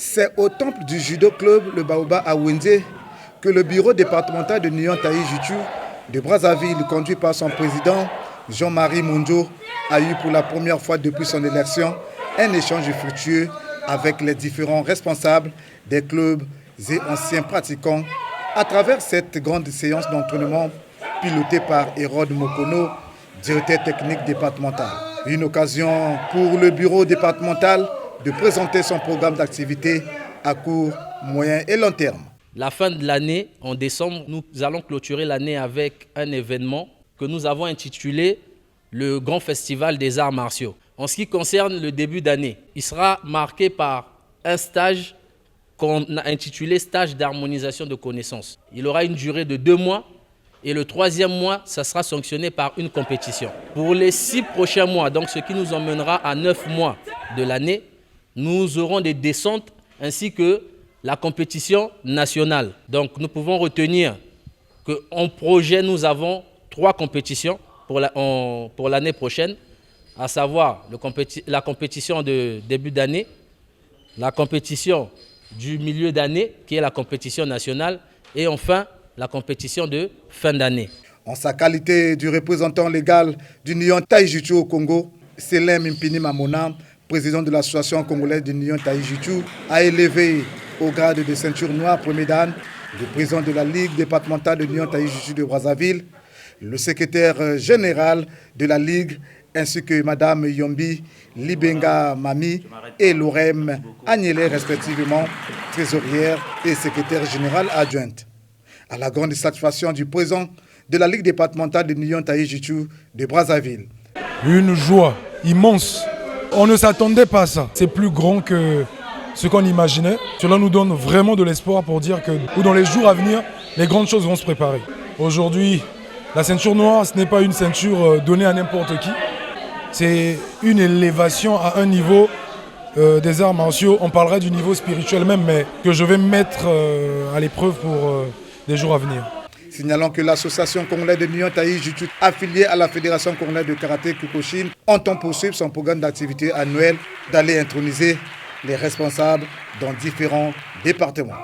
C'est au temple du judo club, le Baoba à Wenze, que le bureau départemental de Nyon Taï Jutu de Brazzaville, conduit par son président Jean-Marie Monjo, a eu pour la première fois depuis son élection un échange fructueux avec les différents responsables des clubs et anciens pratiquants à travers cette grande séance d'entraînement pilotée par Hérode Mokono, directeur technique départemental. Une occasion pour le bureau départemental de présenter son programme d'activité à court, moyen et long terme. La fin de l'année, en décembre, nous allons clôturer l'année avec un événement que nous avons intitulé le Grand Festival des Arts Martiaux. En ce qui concerne le début d'année, il sera marqué par un stage qu'on a intitulé Stage d'harmonisation de connaissances. Il aura une durée de 2 mois et le 3e mois, ça sera sanctionné par une compétition. Pour les 6 prochains mois, donc ce qui nous emmènera à 9 mois de l'année, nous aurons des descentes ainsi que la compétition nationale. Donc nous pouvons retenir qu'en projet, nous avons 3 compétitions pour l'année prochaine, à savoir la compétition de début d'année, la compétition du milieu d'année, qui est la compétition nationale, et enfin la compétition de fin d'année. En sa qualité du représentant légal du Nyon Taï Jutu au Congo, Selem Mpini Mamona, président de l'association congolaise du Nyon Taï Jutu, a élevé au grade de ceinture noire premier dan le président de la Ligue départementale de Nyon Taï Jutu de Brazzaville, le secrétaire général de la Ligue, ainsi que Madame Yombi Libenga Mami et Lorem Agnelé, respectivement trésorière et secrétaire générale adjointe. À la grande satisfaction du président de la Ligue départementale de Nyon Taï Jutu de Brazzaville. Une joie immense. On ne s'attendait pas à ça. C'est plus grand que ce qu'on imaginait. Cela nous donne vraiment de l'espoir pour dire que dans les jours à venir, les grandes choses vont se préparer. Aujourd'hui, la ceinture noire, ce n'est pas une ceinture donnée à n'importe qui. C'est une élévation à un niveau des arts martiaux. On parlerait du niveau spirituel même, mais que je vais mettre à l'épreuve pour les jours à venir. Signalons que l'association congolaise de Nyon Taï Jutu, affiliée à la Fédération congolaise de karaté Kyokushin, entend poursuivre son programme d'activité annuel d'aller introniser les responsables dans différents départements.